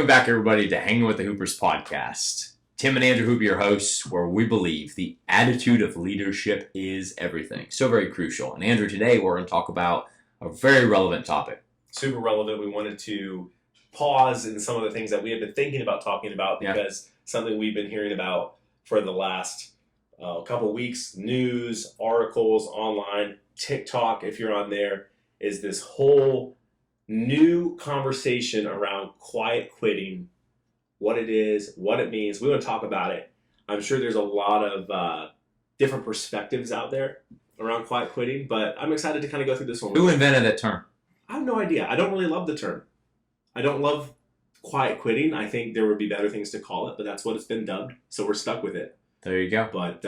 Welcome back, everybody, to Hanging with the Hoopers podcast. Tim and Andrew Hooper, your hosts, where we believe the attitude of leadership is everything. So very crucial. And Andrew, today we're going to talk about a very relevant topic. Super relevant. We wanted to pause in some of the things that we have been thinking about talking about because something we've been hearing about for the last couple of weeks, news, articles, online, TikTok, if you're on there, is this whole new conversation around quiet quitting, what it is, what it means. We want to talk about it. I'm sure there's a lot of different perspectives out there around quiet quitting, but I'm excited to kind of go through this one. Who invented that term? I have no idea. I don't really love the term. I don't love quiet quitting. I think there would be better things to call it, but that's what it's been dubbed, so we're stuck with it. There you go. But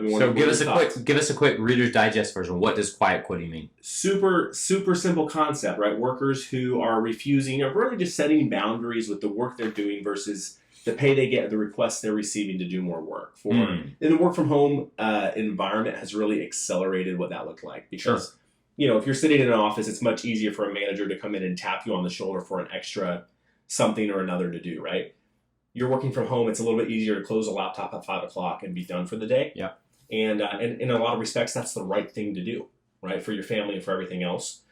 so give us a quick Reader's Digest version. What does quiet quitting mean? Super simple concept, right? Workers who are refusing or really just setting boundaries with the work they're doing versus the pay they get, the requests they're receiving to do more work. And the work from home environment has really accelerated what that looked like because, if you're sitting in an office, it's much easier for a manager to come in and tap you on the shoulder for an extra something or another to do, right? You're working from home, it's a little bit easier to close a laptop at 5 o'clock and be done for the day. Yeah. And in a lot of respects, that's the right thing to do, right? For your family and for everything else.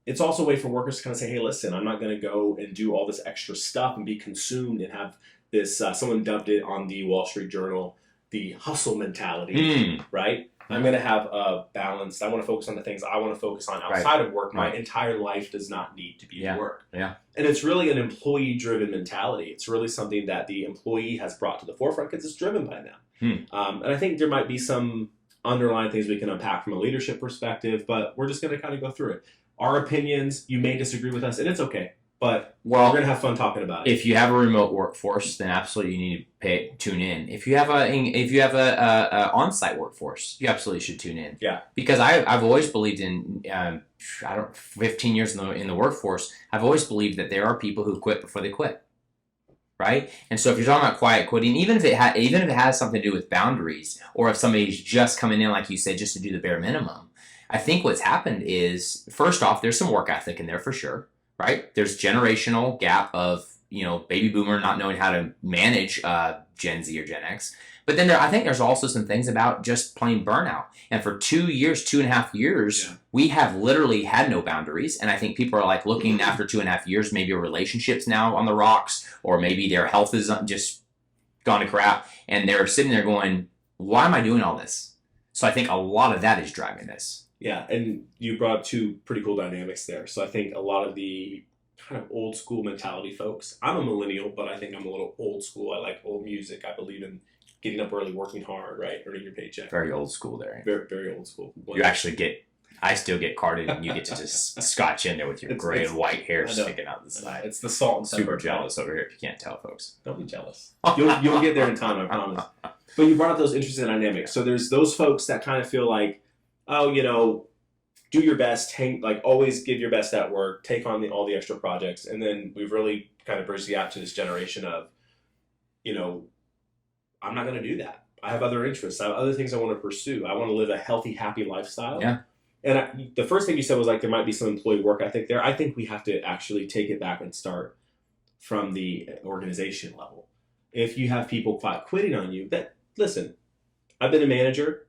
It's also a way for workers to kind of say, hey, listen, I'm not going to go and do all this extra stuff and be consumed and have this, someone dubbed it on the Wall Street Journal, the hustle mentality, right? I'm going to have a balance. I want to focus on the things I want to focus on outside of work. My entire life does not need to be work. Yeah. And it's really an employee-driven mentality. It's really something that the employee has brought to the forefront because it's driven by them. And I think there might be some underlying things we can unpack from a leadership perspective, but we're just going to kind of go through it. Our opinions, you may disagree with us, and it's okay. But we're going to have fun talking about it. If you have a remote workforce, then absolutely you need to tune in. If you have a on-site workforce, you absolutely should tune in. Yeah. Because I've always believed in 15 years in the workforce, I've always believed that there are people who quit before they quit. Right? And so if you're talking about quiet quitting, even if it has something to do with boundaries, or if somebody's just coming in, like you said, just to do the bare minimum, I think what's happened is, first off, there's some work ethic in there for sure. Right? There's generational gap of, baby boomer not knowing how to manage Gen Z or Gen X. But then I think there's also some things about just plain burnout. And for 2.5 years, we have literally had no boundaries. And I think people are like looking after 2.5 years, maybe a relationship's now on the rocks, or maybe their health is just gone to crap. And they're sitting there going, why am I doing all this? So I think a lot of that is driving this. Yeah, and you brought up two pretty cool dynamics there. So I think a lot of the kind of old school mentality folks, I'm a millennial, but I think I'm a little old school. I like old music. I believe in getting up early, working hard, right? Earning your paycheck. Very old school there. Very, very old school. I still get carded, and you get to just scotch in there with your gray and white hair sticking out the side. It's the salt and pepper. Super jealous over here if you can't tell, folks. Don't be jealous. You'll get there in time, I promise. But you brought up those interesting dynamics. So there's those folks that kind of feel like, oh, do your best, always give your best at work, take on all the extra projects. And then we've really kind of bridged the gap to this generation of, I'm not going to do that. I have other interests. I have other things I want to pursue. I want to live a healthy, happy lifestyle. Yeah. And the first thing you said was there might be some employee work ethic there. I think we have to actually take it back and start from the organization level. If you have people quitting on you, listen, I've been a manager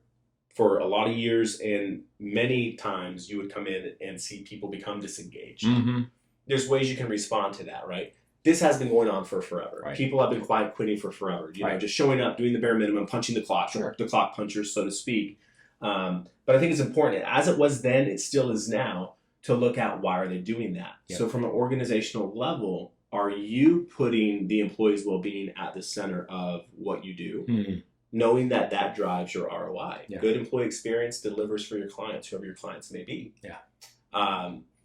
for a lot of years, and many times you would come in and see people become disengaged. Mm-hmm. There's ways you can respond to that, right? This has been going on for forever. Right. People have been quiet quitting for forever. Just showing up, doing the bare minimum, punching the clock, the clock punchers, so to speak. But I think it's important, as it was then, it still is now, to look at why are they doing that. Yep. So from an organizational level, are you putting the employee's well-being at the center of what you do? Mm-hmm. Knowing that drives your ROI. Yeah. Good employee experience delivers for your clients, whoever your clients may be. Yeah.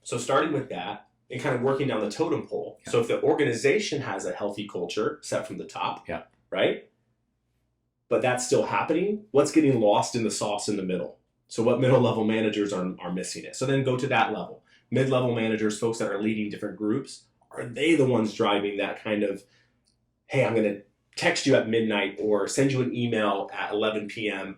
So starting with that and kind of working down the totem pole. Yeah. So if the organization has a healthy culture set from the top, right? But that's still happening, what's getting lost in the sauce in the middle? So what middle level managers are missing it? So then go to that level. Mid-level managers, folks that are leading different groups, are they the ones driving that kind of, hey, I'm going to text you at midnight or send you an email at 11 p.m.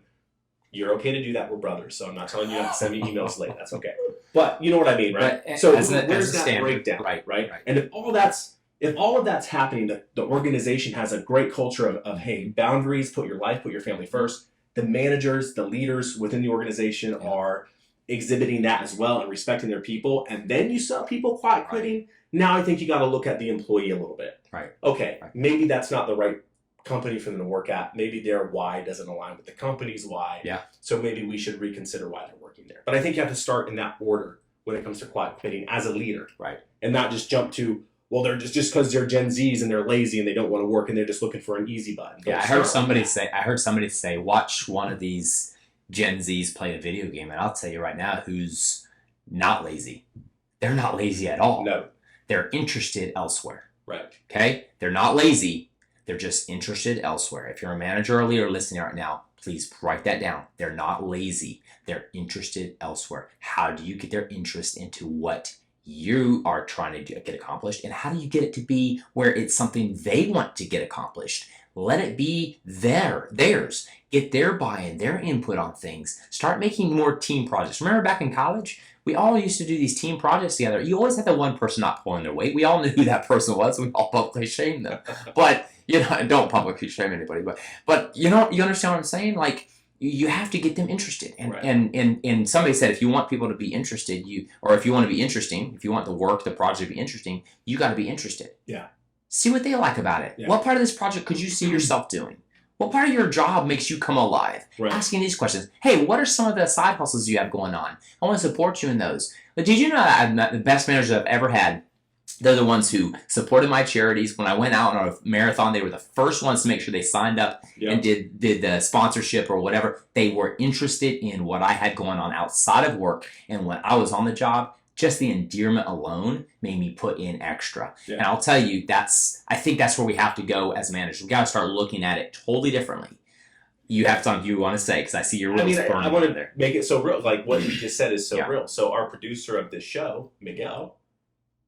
You're okay to do that. We're brothers, so I'm not telling you to send me emails late. That's okay. But you know what I mean, right? But so where's that standard? breakdown, Right. And if all that's if all of that's happening, the organization has a great culture of hey, boundaries, put your life, put your family first. The managers, the leaders within the organization are exhibiting that as well and respecting their people. And then you saw people quiet quitting. Right. Now I think you got to look at the employee a little bit. Right. Okay, maybe that's not the right company for them to work at. Maybe their why doesn't align with the company's why. Yeah. So maybe we should reconsider why they're working there. But I think you have to start in that order when it comes to quiet quitting as a leader. Right. And not just jump to, well, they're just because they're Gen Zs and they're lazy and they don't want to work and they're just looking for an easy button. Yeah, I heard somebody say, watch one of these Gen Zs play a video game, and I'll tell you right now who's not lazy. They're not lazy at all. No. They're interested elsewhere. Right. Okay? They're not lazy. They're just interested elsewhere. If you're a manager or leader listening right now, please write that down. They're not lazy. They're interested elsewhere. How do you get their interest into what you are trying to get accomplished, and how do you get it to be where it's something they want to get accomplished? Let it be theirs. Get their buy-in, their input on things. Start making more team projects. Remember back in college, we all used to do these team projects together. You always had that one person not pulling their weight. We all knew who that person was. We all publicly shamed them. But, don't publicly shame anybody. But you understand what I'm saying? Like, you have to get them interested. And somebody said, if you want people to be interested, if you want to be interesting, if you want the work, the project to be interesting, you got to be interested. Yeah. See what they like about it. Yeah. What part of this project could you see yourself doing? What part of your job makes you come alive? Right. Asking these questions. Hey, what are some of the side hustles you have going on? I want to support you in those. But did you know that the best managers I've ever had, they're the ones who supported my charities. When I went out on a marathon, they were the first ones to make sure they signed up and did the sponsorship or whatever. They were interested in what I had going on outside of work. And when I was on the job, just the endearment alone made me put in extra. Yeah. And I'll tell you, I think that's where we have to go as managers. We got to start looking at it totally differently. You have something you want to say, because I see your wheels burning. I want to make it so real. Like what you just said is so real. So our producer of this show, Miguel,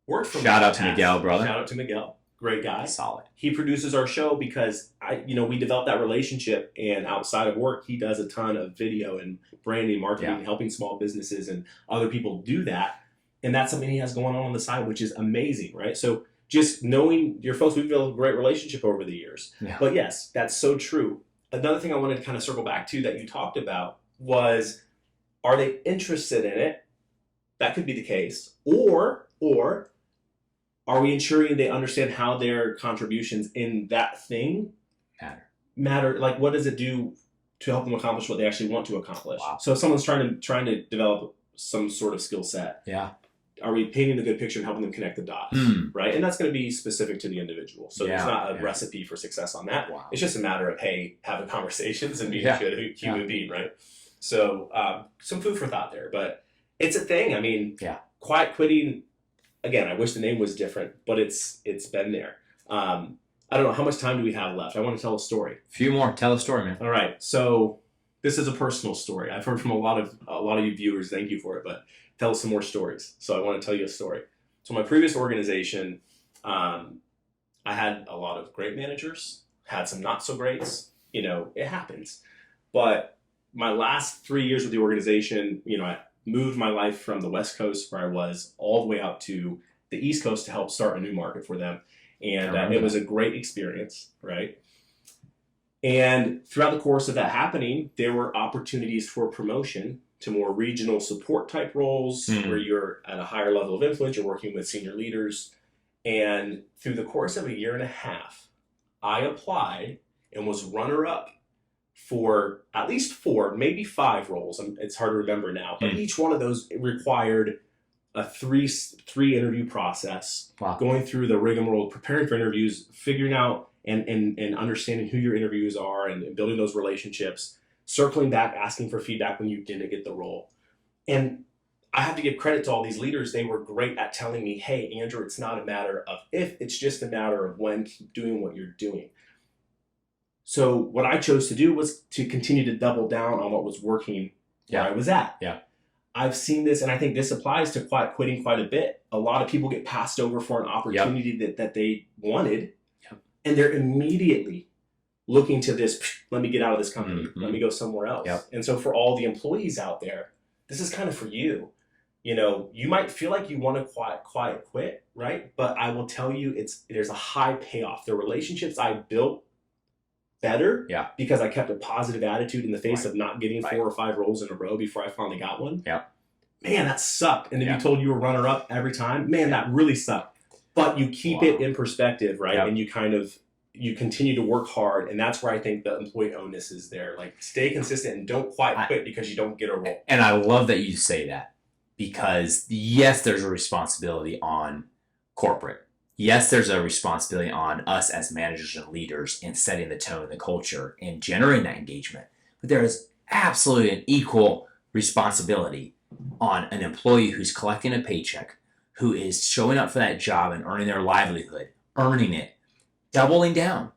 worked for Shout out to Miguel, brother. Shout out to Miguel. Great guy. Solid. He produces our show because we developed that relationship, and outside of work, he does a ton of video and branding, marketing, helping small businesses and other people do that. And that's something he has going on the side, which is amazing, right? So just knowing your folks, we've built a great relationship over the years. Yeah. But yes, that's so true. Another thing I wanted to kind of circle back to that you talked about was, are they interested in it? That could be the case. Or are we ensuring they understand how their contributions in that thing matter? Like, what does it do to help them accomplish what they actually want to accomplish? Wow. So if someone's trying to develop some sort of skill set, are we painting a good picture and helping them connect the dots, right? And that's going to be specific to the individual. So there's not a recipe for success on that. Wow. It's just a matter of, hey, having conversations and being a good human being, right? So some food for thought there. But it's a thing. I mean, quiet quitting, again, I wish the name was different, but it's been there. I don't know. How much time do we have left? I want to tell a story. A few more. Tell a story, man. All right. So this is a personal story. I've heard from a lot of you viewers. Thank you for it. But tell us some more stories. So I want to tell you a story. So my previous organization, I had a lot of great managers, had some not so greats. It happens. But my last 3 years with the organization, I moved my life from the West Coast, where I was, all the way out to the East Coast to help start a new market for them. And it was a great experience, right? And throughout the course of that happening, there were opportunities for promotion to more regional support type roles, where you're at a higher level of influence, you're working with senior leaders. And through the course of a year and a half, I applied and was runner-up for at least 4, maybe 5 roles. It's hard to remember now, but each one of those required a three interview process, going through the rigmarole, preparing for interviews, figuring out and understanding who your interviews are and building those relationships, circling back, asking for feedback when you didn't get the role. And I have to give credit to all these leaders. They were great at telling me, hey, Andrew, it's not a matter of if, it's just a matter of when. Keep doing what you're doing. So what I chose to do was to continue to double down on what was working where I was at. Yeah. I've seen this, and I think this applies to quiet quitting quite a bit. A lot of people get passed over for an opportunity that they wanted, and they're immediately looking to this, let me get out of this company, let me go somewhere else. And so for all the employees out there, this is kind of for you. you might feel like you want to quiet quit, right? But I will tell you, there's a high payoff. The relationships I built better because I kept a positive attitude in the face of not getting 4 or 5 roles in a row before I finally got one. Yeah. Man, that sucked. And then you told you were runner up every time. Man, that really sucked. But you keep it in perspective, right? And you continue to work hard, and that's where I think the employee onus is there. Like, stay consistent and don't quit because you don't get a role. And I love that you say that, because yes, there's a responsibility on corporate. Yes, there's a responsibility on us as managers and leaders in setting the tone, the culture, and generating that engagement. But there is absolutely an equal responsibility on an employee who's collecting a paycheck, who is showing up for that job and earning their livelihood, earning it, doubling down.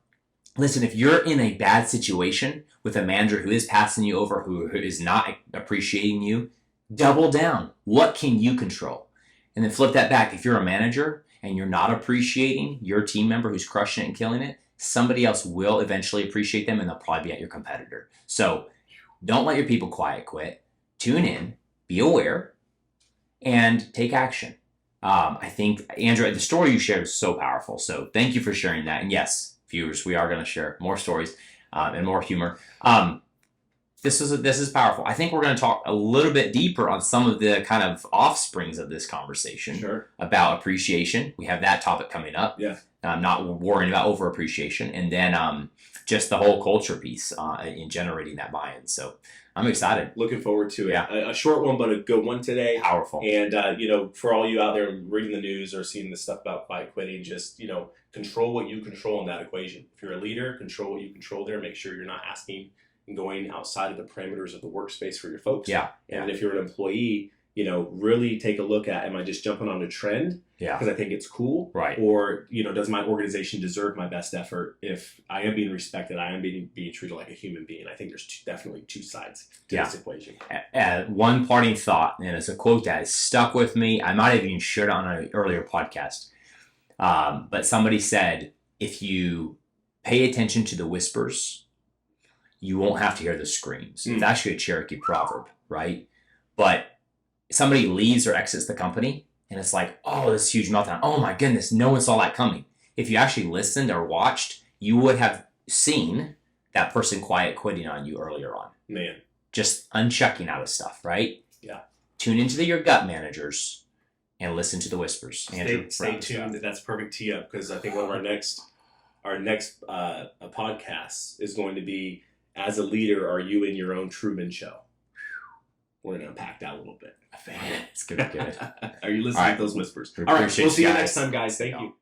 Listen, if you're in a bad situation with a manager who is passing you over, who is not appreciating you, double down. What can you control? And then flip that back. If you're a manager and you're not appreciating your team member who's crushing it and killing it, somebody else will eventually appreciate them, and they'll probably be at your competitor. So don't let your people quiet quit. Tune in, be aware, and take action. I think, Andrew, the story you shared is so powerful. So thank you for sharing that. And yes, viewers, we are going to share more stories and more humor. This is powerful. I think we're going to talk a little bit deeper on some of the kind of offsprings of this conversation about appreciation. We have that topic coming up. Yeah. Not worrying about over appreciation, and then just the whole culture piece in generating that buy-in. So I'm excited. Looking forward to it. Yeah. A short one, but a good one today. Powerful. And, for all you out there reading the news or seeing this stuff about quiet quitting, just, control what you control in that equation. If you're a leader, control what you control there. Make sure you're not asking and going outside of the parameters of the workspace for your folks. Yeah. And if you're an employee, really take a look at, am I just jumping on a trend? Yeah. Because I think it's cool. Right. Or, does my organization deserve my best effort? If I am being respected, I am being treated like a human being. I think there's definitely 2 sides to this equation. One parting thought, and it's a quote that has stuck with me. I might have even shared it on an earlier podcast. But somebody said, if you pay attention to the whispers, you won't have to hear the screams. It's actually a Cherokee proverb, right? But somebody leaves or exits the company, and it's like, oh, this huge meltdown. Oh my goodness, no one saw that coming. If you actually listened or watched, you would have seen that person quiet quitting on you earlier on. Man. Just unchecking out of stuff, right? Yeah. Tune into your gut managers and listen to the whispers. Andrew, stay tuned. That's perfect tee up, because I think one of our next podcasts is going to be, as a leader, are you in your own Truman Show? We're going to unpack that a little bit. It's going to be good. Are you listening to those whispers? All right, we'll see you next time, guys. Thank you.